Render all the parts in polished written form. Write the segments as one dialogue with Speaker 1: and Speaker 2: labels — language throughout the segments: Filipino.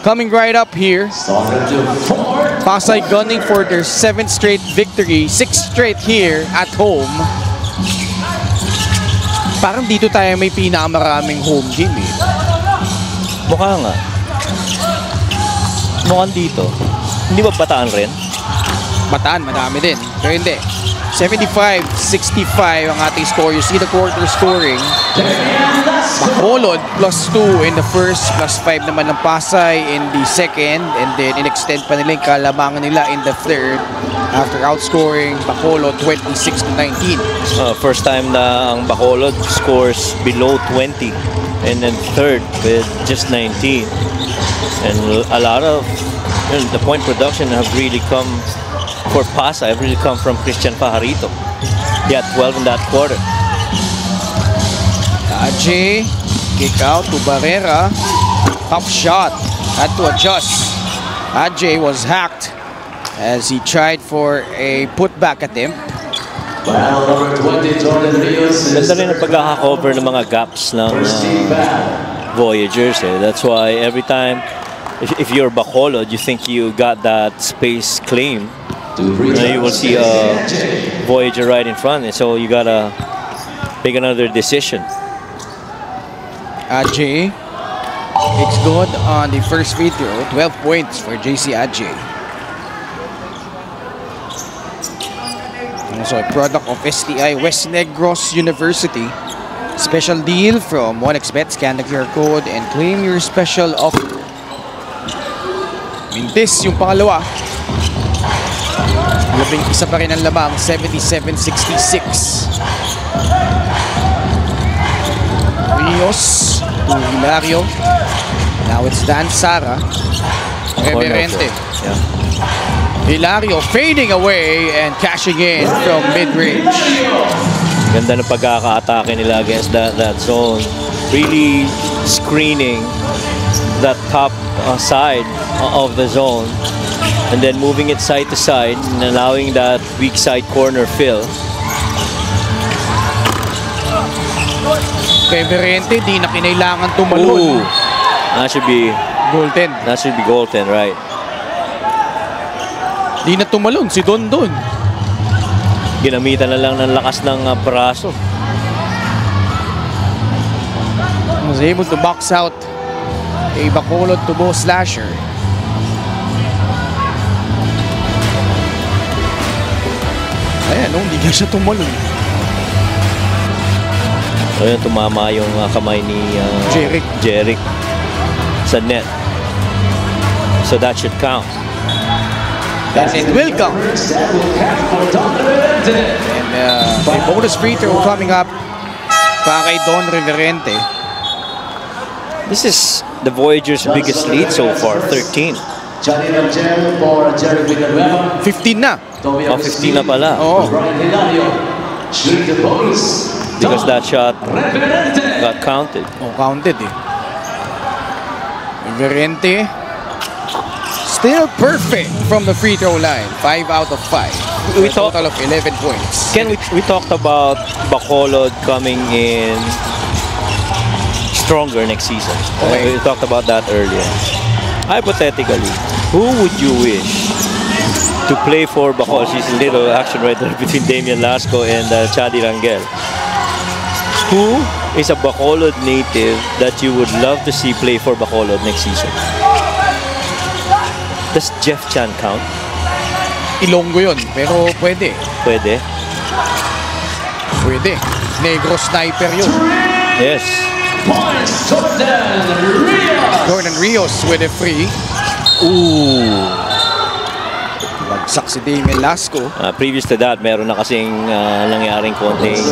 Speaker 1: coming right up here. Pasay gunning for their 7th straight victory, 6th straight here at home. Parang dito tayo may pinakamaraming home game eh.
Speaker 2: Mukha nga. Mukhang dito. Hindi ba Bataan rin?
Speaker 1: Bataan, madami din. Pero hindi. 75-65 ang ating score. You see the quarter scoring. Bacolod +2 in the first, +5 naman ng Pasay in the second, and then in-extend pa nila yung kalamangan nila in the third after outscoring Bacolod 26-19.
Speaker 2: First time na ang Bacolod scores below 20, and then third with just 19. And a lot of the point production have really come for Pasay, have really come from Christian Pajarito. He had 12 in that quarter.
Speaker 1: Ajay, kick out to Barrera. Tough shot. Had to adjust. Ajay was hacked as he tried for a putback attempt.
Speaker 2: Ganda rin ang pagkaka-cover ng mga gaps ng Voyagers. That's why every time, if you're Bacolod, you think you got that space claim. You will see a Voyager right in front, and so you gotta make another decision.
Speaker 1: Ajay, it's good on the first free throw. 12 points for JC Ajay. Also a product of STI West Negros University. Special deal from 1xBet. Scan the QR code and claim your special offer. Mintis yung pangalawa. Labing isa pa rin ang lamang, 77-66. Rios to Hilario. Now it's Dan Sara. Reverente.
Speaker 2: Yeah.
Speaker 1: Hilario fading away and cashing in from mid-range.
Speaker 2: Ganda ng pagkaka-atake nila against that zone. Really screening that top side of the zone. And then moving it side to side and allowing that weak side corner fill.
Speaker 1: Kay Verente, di na kinailangan tumalon.
Speaker 2: That should be
Speaker 1: goaltend.
Speaker 2: That should be goaltend, right?
Speaker 1: Di na tumalon si Dondon.
Speaker 2: Ginamitan na lang ng lakas ng braso.
Speaker 1: Was able to box out a Bacolod tubo slasher. Ayan, hindi na siya tumalon.
Speaker 2: Ayan, tumama yung kamay ni Jeric sa net. So that should count.
Speaker 1: And it will count. And a bonus free throw coming up para kay Don Reverente.
Speaker 2: This is the Voyagers' biggest lead so far, 13.
Speaker 1: 15 na.
Speaker 2: Oh, 15 na pala.
Speaker 1: Oo.
Speaker 2: Because that shot got counted.
Speaker 1: Oh, counted eh. Reverente still perfect from the free throw line. 5 out of 5.
Speaker 2: We talked
Speaker 1: total of 11 points.
Speaker 2: Ken, we talked about Bacolod coming in stronger next season.
Speaker 1: Okay.
Speaker 2: We talked about that earlier. Hypothetically, who would you wish to play for Bacolod? She's a little action right there between Damian Lasco and Chadi Rangel. Who is a Bacolod native that you would love to see play for Bacolod next season? Does Jeff Chan count?
Speaker 1: Ilonggo yun, pero pwede.
Speaker 2: Pwede.
Speaker 1: Pwede. Negro sniper yun.
Speaker 2: Yes.
Speaker 1: Jordan Rios with a free.
Speaker 2: Ooh.
Speaker 1: Bagsak si Damian Lasco.
Speaker 2: Previous to that, meron na kasing nangyaring konting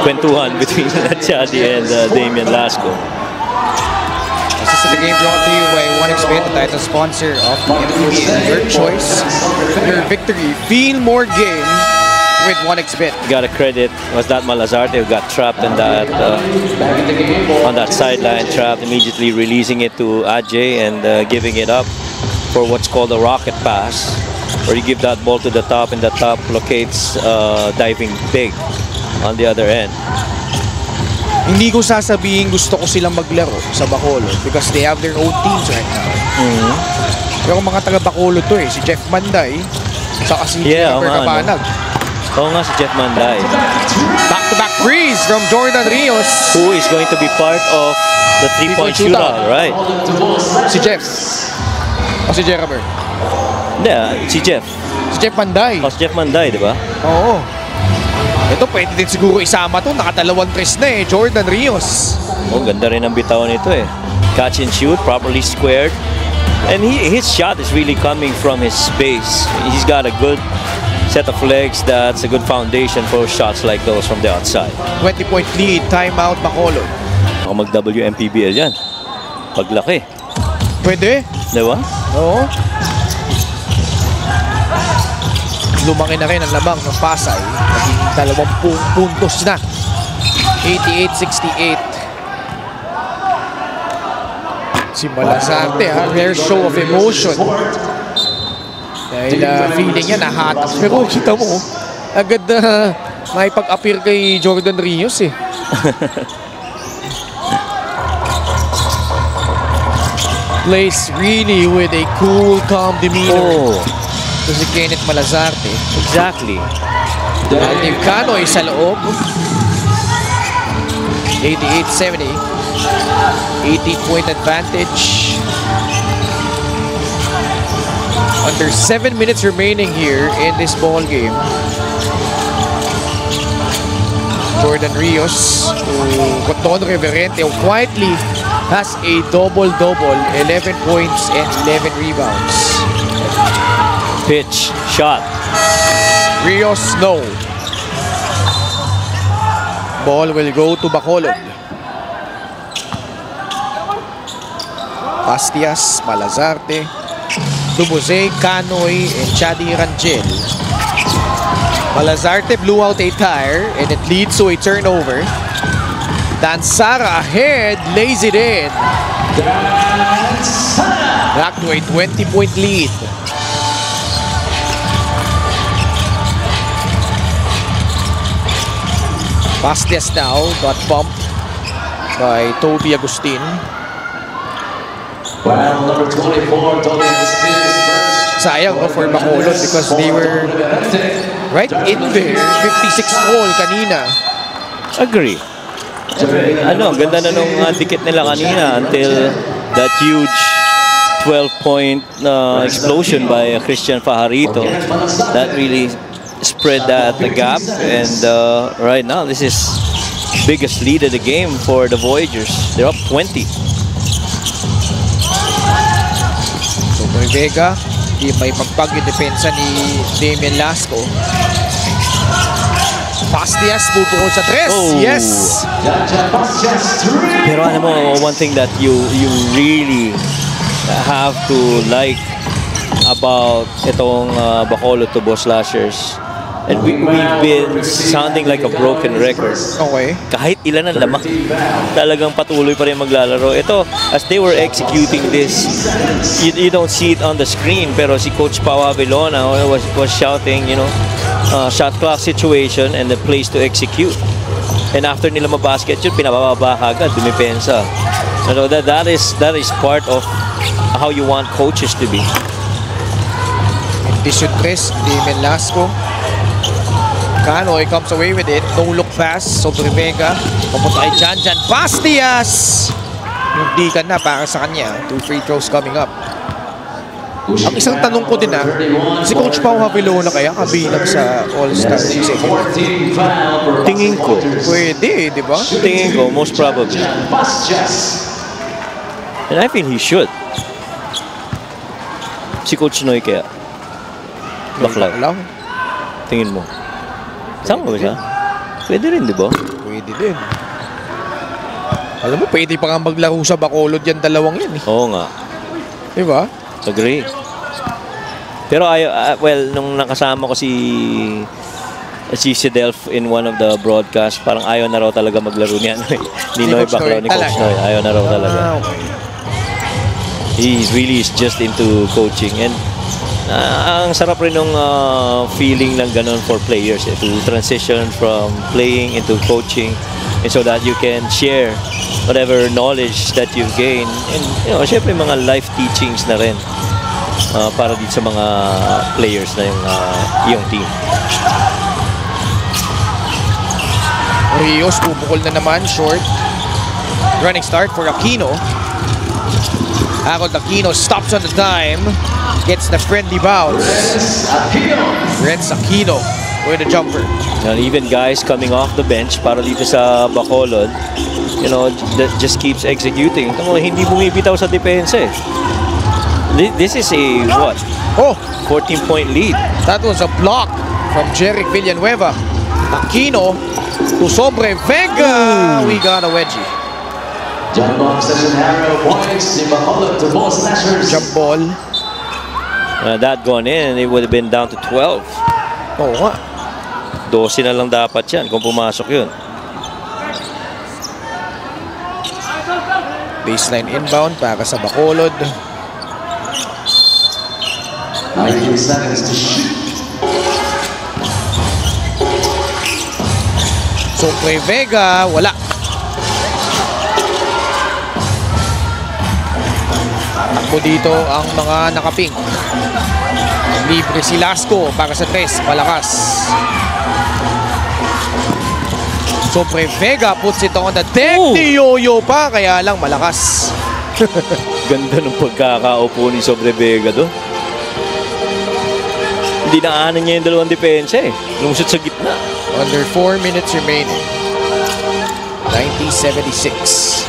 Speaker 2: kwentuhan between Chadi and Damian Lasco.
Speaker 1: This is the game brought to you by 1xBet, the title sponsor of the NBA. Your choice, your victory. Feel more game with 1xBet.
Speaker 2: Got to credit, was that Malazarte who got trapped in that on that sideline, trapped, immediately releasing it to Ajay and giving it up for what's called a rocket pass, where you give that ball to the top and the top locates diving big on the other end.
Speaker 1: Hindi ko sasabihin gusto ko silang maglaro sa Bacolod because they have their own teams right now. Pero mga taga Bacolod to si Jeff Manday, saka si Jennifer Cabanag.
Speaker 2: Oo nga, si Jeff Manday.
Speaker 1: Back-to-back freeze from Jordan Rios.
Speaker 2: Who is going to be part of the three-point shootout, right?
Speaker 1: Si Jeff. O si Jeramer.
Speaker 2: Hindi, si Jeff.
Speaker 1: Si Jeff Manday.
Speaker 2: O si Jeff Manday, di ba?
Speaker 1: Oo. Ito, pwede din siguro isama to. Nakatalawang tres na Jordan Rios.
Speaker 2: Oh, ganda rin ang bitawan nito Catch and shoot, properly squared. And his shot is really coming from his space. He's got a good set of legs. That's a good foundation for shots like those from the outside.
Speaker 1: 20-point lead, timeout, Bacolod.
Speaker 2: Baka mag-WMPBL yan. Paglaki.
Speaker 1: Pwede.
Speaker 2: Di ba?
Speaker 1: Oo. Lumaki na rin ang lamang ng Pasay. Naging 20 puntos na. 88-68. Si Malazarte, rare show of emotion. Dahil feeling niya nahatak. Pero kita mo, agad na may pag-appear kay Jordan Rios Plays really with a cool, calm demeanor. So si Kenneth Malazarte.
Speaker 2: Exactly.
Speaker 1: Alvin Canoy sa loob. 88-70. 18-point advantage. Under 7 minutes remaining here in this ball game. Jordan Rios, Coton Reverente, who quietly has a double-double, 11 points and 11 rebounds.
Speaker 2: Pitch, shot.
Speaker 1: Rios, no. Ball will go to Bacolod. Pastias, Malazarte, Dumose, Canoy, and Chadi Rangel. Malazarte blew out a tire and it leads to a turnover. Dansara ahead, lays it in. Back to a 20-point lead. Pastias now got bumped by Toby Agustin.
Speaker 3: Well, number 24, Toby Agustin is first.
Speaker 1: Sayang for Bacolod because they were right in there. 56-all kanina.
Speaker 2: Agree. Ganda na nung dikit nila kanina until that huge 12-point explosion by Christian Fajarito. That really spread the gap, and right now this is biggest lead of the game for the Voyagers. They're up 20.
Speaker 1: So Vega, di may magpag yung depensa ni Damian Lasco. Pastias bubukol sa tres. Yes.
Speaker 2: Pero alam mo, one thing that you really have to like about itong Bacolod Tubo Slashers, and we've been sounding like a broken record.
Speaker 1: Okay.
Speaker 2: Kahit ilan ang lamang, talagang patuloy pa rin maglalaro. Ito, as they were executing this, you don't see it on the screen, pero si Coach Pau Avilona was shouting, shot clock situation and the place to execute. And after nila mabasket yun, pinababa agad, dumipensa. So that is part of how you want coaches to be.
Speaker 1: 23, Damian Lasco. Canoy comes away with it. No look pass. Sobre Vega. Papunta kay Jan Pastias. Hindi ka na para sa kanya. 2 free throws coming up. Ang isang tanong ko din si Coach Pau Avilona kaya kabilang sa All-Star season?
Speaker 2: Tingin ko.
Speaker 1: Pwede, di ba?
Speaker 2: Tingin ko, most probably. And I feel he should. Si Coach Noy kaya. Baklaw. Tingin mo. Sama ba siya? Pwede rin, di ba?
Speaker 1: Pwede din. Alam mo, pwede pa nga maglaro sa Bacolod yan, dalawang yan.
Speaker 2: Oo nga.
Speaker 1: Di ba?
Speaker 2: Agree. Pero nung nakasama ko si Sidelf in one of the broadcasts, parang ayaw na raw talaga maglaro niya. Ni Noy Baklaw, ni Coach Noy. Ayaw na raw talaga.
Speaker 1: Okay.
Speaker 2: He really is just into coaching. And Ang sarap rin ng feeling ng ganun for players to transition from playing into coaching, and so that you can share whatever knowledge that you've gained, and syempre mga life teachings na rin para dito sa mga players na yung team.
Speaker 1: Rios bubukol na naman, short. Running start for Aquino. Harold Aquino stops on the dime. Gets the friendly bounce. Renz Aquino with a jumper.
Speaker 2: And even guys coming off the bench para dito sa Bacolod, that just keeps executing. Hindi bumibitaw sa depensa eh. This is a what? 14-point lead.
Speaker 1: That was a block from Jeric Villanueva. Aquino to Sobre Vega. We got a wedgie.
Speaker 3: Jump
Speaker 1: ball.
Speaker 2: That gone in, it would have been down to 12.
Speaker 1: Oo nga.
Speaker 2: 12 na lang dapat yan kung pumasok yun.
Speaker 1: Baseline inbound para sa Bacolod.
Speaker 3: 19 seconds to shoot.
Speaker 1: Sobre Vega, wala. Takbo dito ang mga nakaping. Libre si Lasco para sa 3, malakas. Sobre Vega puts it on the deck. Yoyo pa, kaya lang malakas.
Speaker 2: Ganda ng pagkakaupo ni Sobre Vega doon. Hindi naanan niya yung dalawang depensa eh. Lumusot sa gitna.
Speaker 1: Under 4 minutes remaining. 1976.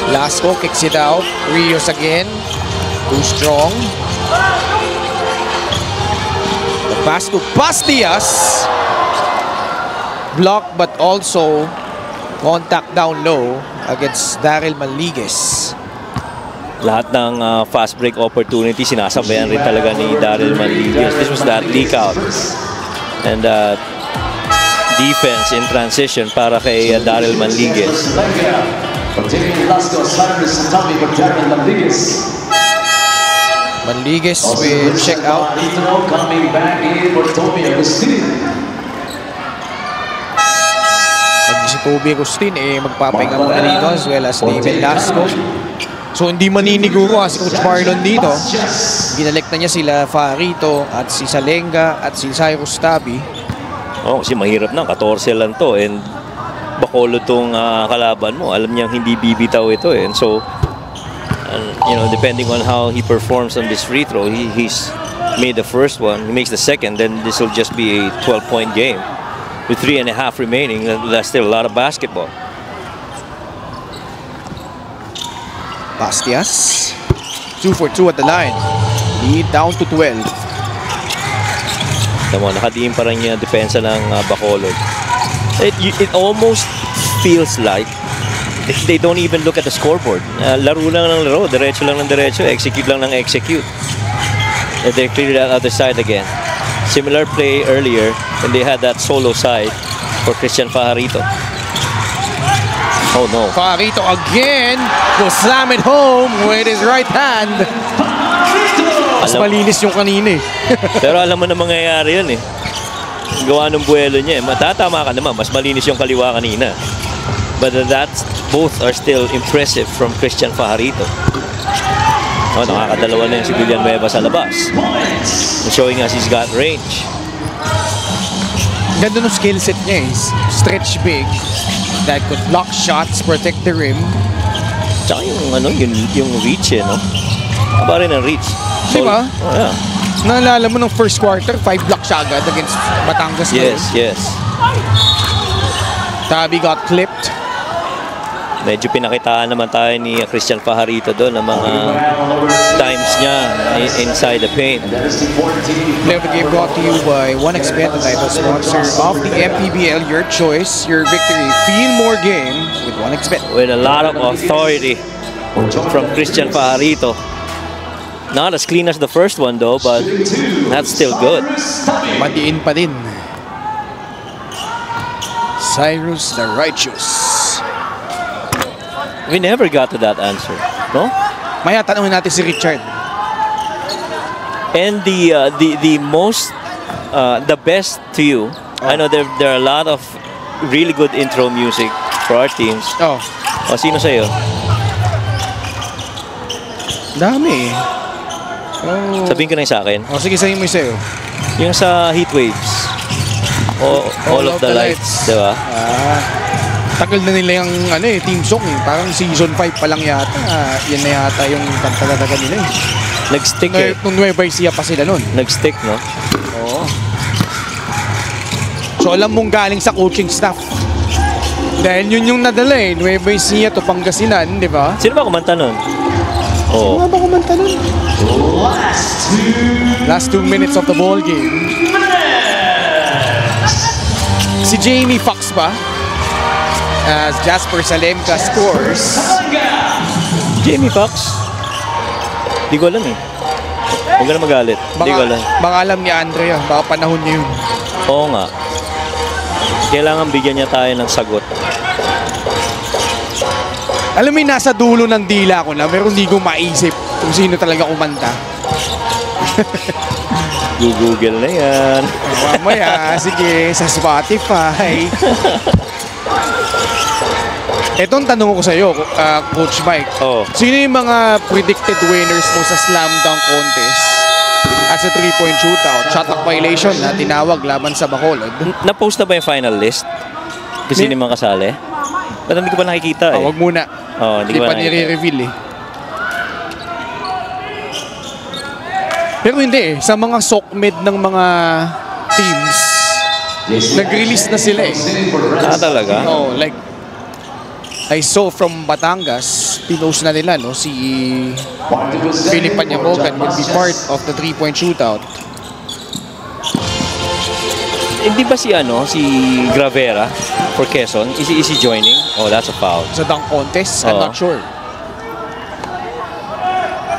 Speaker 1: Lasco kicks it out. Rios again. Too strong. The pass to Bastias. Block but also contact down low against Daryl Manliguez.
Speaker 2: Lahat ng fast break opportunity sinasabayan rin talaga ni Daryl Manliguez. This was that leak out. And defense in transition para kay Daryl Manliguez.
Speaker 1: Manliguez will check out.
Speaker 3: Coming back in for Tommy Agustin.
Speaker 1: Si Toby Agustin magpapahinga muna dito as well as David Lasco. So hindi maniniguro si Coach Marlon dito. Ginalik na niya sila Farito at si Salenga at si Cyrus Tabi.
Speaker 2: Kasi mahirap na, 14 lang to, and Bacolod tong kalaban mo. Alam niyang hindi bibitaw ito eh. And so, depending on how he performs on this free throw, he's made the first one, he makes the second, then this will just be a 12-point game. With 3.5 remaining, that's still a lot of basketball.
Speaker 1: Bastias, 2 for 2 at the line. Lead down to 12.
Speaker 2: Nakadiin pa rin yung depensa ng Bacolod. It almost feels like they don't even look at the scoreboard. Laro lang ng laro, diretso lang ng diretso, execute lang ng execute. And they cleared that other side again. Similar play earlier when they had that solo side for Christian Fajarito. Oh no.
Speaker 1: Fajarito again will slam it home with his right hand. Mas malinis yung kanina eh.
Speaker 2: Pero alam mo na mangyayari yun eh. Gawa ng buwelo niya eh. Matatama ka naman, mas malinis yung kaliwa kanina. But both are still impressive from Christian Fajarito. Nakakadalawa na yung si Villanueva sa labas. Showing us he's got range.
Speaker 1: Ganda ng skill set niya eh. Stretch big. That could block shots, protect the rim.
Speaker 2: Tsaka yung reach eh, no? Haba rin ang reach.
Speaker 1: Diba?
Speaker 2: Oh, yeah.
Speaker 1: Naalala mo ng first quarter, 5 blocks siya agad against Batangas.
Speaker 2: Yes.
Speaker 1: Tabi got clipped.
Speaker 2: Medyo pinakitaan naman tayo ni Christian Fajarito doon ng mga times niya inside the paint.
Speaker 1: Play of the game brought to you by OneXBet, the title sponsor of the MPBL. Your choice, your victory. Feel more game with OneXBet.
Speaker 2: With a lot of authority from Christian Fajarito. Not as clean as the first one though, but that's still good.
Speaker 1: Matiin pa din. Cyrus the Righteous.
Speaker 2: We never got to that answer, no?
Speaker 1: Maya, tanungin natin si Richard.
Speaker 2: And the most the best to you. I know there are a lot of really good intro music for our teams.
Speaker 1: Oh,
Speaker 2: O sino sa'yo?
Speaker 1: dami eh. Oh.
Speaker 2: Sabihin ko na yung sa akin.
Speaker 1: Oh, sige, sabihin mo yung sa'yo.
Speaker 2: Yung sa Heat Waves. All of the lights, di ba?
Speaker 1: Tagal na nila yung team song eh. Parang season 5 pa lang yata. Yan na yata yung kanta nila eh.
Speaker 2: Nag-stick eh.
Speaker 1: Nung Nueva Ecija pa sila nun.
Speaker 2: Nag-stick, no?
Speaker 1: Oo. So alam mong galing sa coaching staff. Dahil yun yung nadala eh. Nueva Ecija to Pangasinan, di ba?
Speaker 2: Sino ba kumanta nun?
Speaker 1: Sino nga ba kumanta nun? Last 2 minutes of the ball game. Si Jamie Foxx ba? As Jasper Salemka scores.
Speaker 2: Jamie Foxx? Di ko alam eh. Huwag ka na magalit. Di ko alam.
Speaker 1: Baka alam ni Andrea. Baka panahon niya yun.
Speaker 2: Oo nga. Kailangan bigyan niya tayo ng sagot.
Speaker 1: Alam mo yung nasa dulo ng dila ko na pero hindi ko maisip kung sino talaga kumanta.
Speaker 2: Google na yan.
Speaker 1: Mamaya, sige, sa Spotify. Etong tanong ko sa'yo, Coach Mike.
Speaker 2: Oh.
Speaker 1: Sino yung mga predicted winners mo sa slam dunk contest at sa 3-point shootout? Shot clock violation na tinawag laban sa Bacolod.
Speaker 2: Na-post na ba yung final list? Kasi sino yung mga kasali? Ba't hindi ko pa nakikita eh?
Speaker 1: Wag muna.
Speaker 2: Hindi
Speaker 1: Hindi pa nire-reveal eh. Pero hindi eh. Sa mga sockmed ng mga teams, nag-release na sila eh.
Speaker 2: Talaga?
Speaker 1: Oh, like I saw from Batangas, pinost na nila no si Philip Panyabogan will be part of the 3-point shootout.
Speaker 2: Hindi ba si Gravera for Quezon? Is he joining? Oh, that's a foul.
Speaker 1: Sa dunk contest, I'm
Speaker 2: Oo.
Speaker 1: not sure.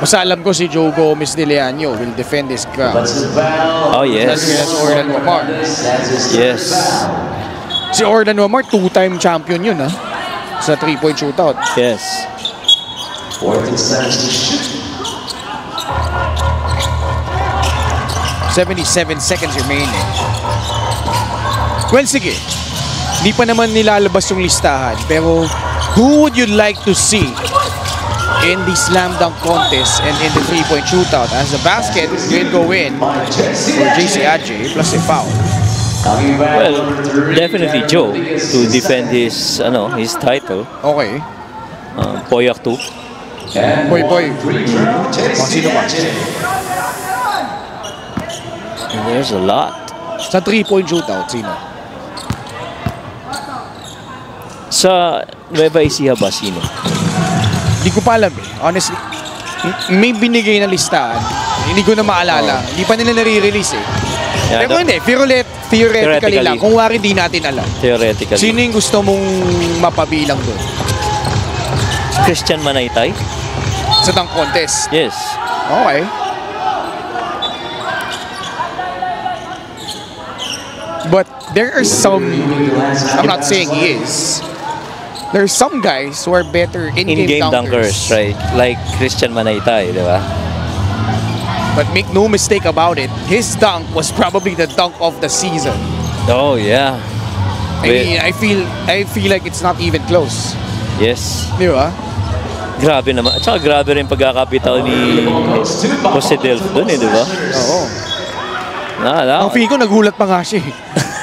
Speaker 1: Basta alam ko si Joe Gomez de Leaño will defend his ground.
Speaker 2: Oh, yes.
Speaker 1: That's Ordan Wamar.
Speaker 2: Yes.
Speaker 1: Si Ordan Wamar, 2-time champion yun sa 3-point shootout.
Speaker 2: Yes.
Speaker 1: 77 seconds remaining. Well, sige. Di pa naman nilalabas yung listahan. Pero, who would you like to see in the slam dunk contest and in the 3-point shootout? As the basket will go in for JC Adjei plus a foul.
Speaker 2: Well, definitely Joe to defend his title.
Speaker 1: Okay.
Speaker 2: Poyak 2.
Speaker 1: Boy. Sino pa?
Speaker 2: And there's a lot.
Speaker 1: Sa 3-point shootout, sino?
Speaker 2: Sa Nueva Ecija ba sino?
Speaker 1: Hindi ko pa alam eh. Honestly, may binigay na listahan. Hindi ko na maalala. Hindi pa nila nare-release eh.
Speaker 2: Yeah,
Speaker 1: Pero hindi, theoretically lang. Kung wari di natin alam.
Speaker 2: Theoretically.
Speaker 1: Sino yung gusto mong mapabilang doon?
Speaker 2: Christian Manaytay?
Speaker 1: Sa dunk contest?
Speaker 2: Yes.
Speaker 1: Okay. But there are some, I'm not saying he is, there are some guys who are better in-game
Speaker 2: dunkers, right? Like Christian Manaytay, di ba?
Speaker 1: But make no mistake about it, his dunk was probably the dunk of the season.
Speaker 2: Oh, yeah.
Speaker 1: I mean, I feel like it's not even close.
Speaker 2: Yes.
Speaker 1: Di ba?
Speaker 2: Grabe naman. At saka grabe rin pagkakapitaw ni Jose Delf doon di ba?
Speaker 1: Oo. Ang feeling ko, nagulat pa nga siya.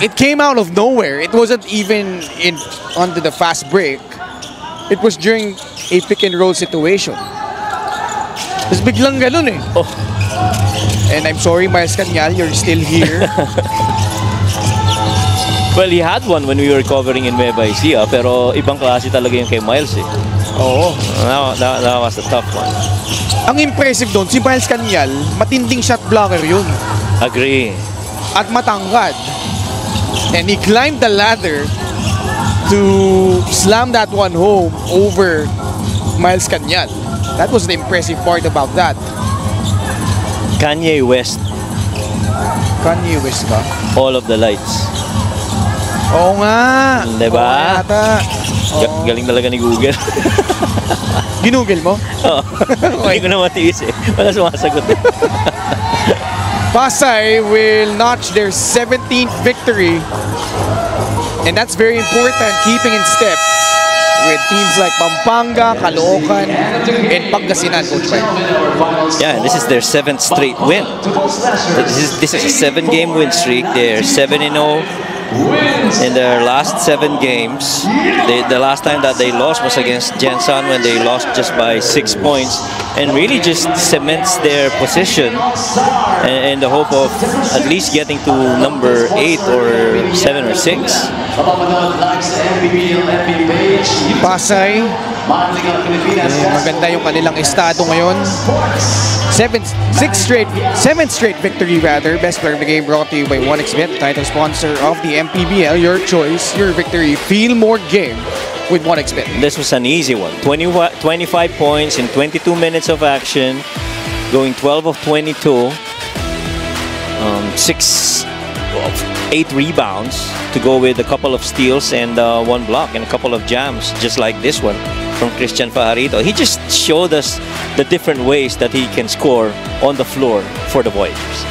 Speaker 1: It came out of nowhere. It wasn't even onto the fast break. It was during a pick and roll situation. Tapos biglang ganun eh.
Speaker 2: Oh.
Speaker 1: And I'm sorry, Miles Canyal, you're still here.
Speaker 2: Well, he had one when we were covering in Nueva Ecija, pero ibang klase talaga yung kay Miles eh.
Speaker 1: Oo.
Speaker 2: That was a tough one.
Speaker 1: Ang impressive doon, si Miles Canyal, matinding shot blocker yun.
Speaker 2: Agree.
Speaker 1: At matangkad. And he climbed the ladder to slam that one home over Miles Canyal. That was the impressive part about that.
Speaker 2: Kanye West.
Speaker 1: Kanye West ba?
Speaker 2: All of the lights.
Speaker 1: Oo nga.
Speaker 2: Diba?
Speaker 1: Oo yata. Oo.
Speaker 2: Galing talaga ni Google.
Speaker 1: Ginugel mo?
Speaker 2: Oo. Hindi ko na matiis eh. Wala sumasagot eh.
Speaker 1: Pasay will notch their 17th victory. And that's very important, keeping in step with teams like Pampanga, Caloocan, and Pangasinan, Coach Mike.
Speaker 2: Yeah, and this is their 7th straight win. This is a 7-game win streak. They're 7-0 in their last 7 games. The last time that they lost was against Jensan when they lost just by 6 points, and really just cements their position in the hope of at least getting to number 8 or 7 or 6.
Speaker 1: Pasay, maganda yung kanilang estado ngayon. 7th straight victory rather. Best player of the game brought to you by 1xBet, title sponsor of the MPBL. Your choice, your victory. Feel more game with 1xBet.
Speaker 2: This was an easy one. 25 points in 22 minutes of action, going 12 of 22, 8 rebounds to go with a couple of steals and 1 block and a couple of jams, just like this one from Christian Fajarito. He just showed us the different ways that he can score on the floor for the Voyagers.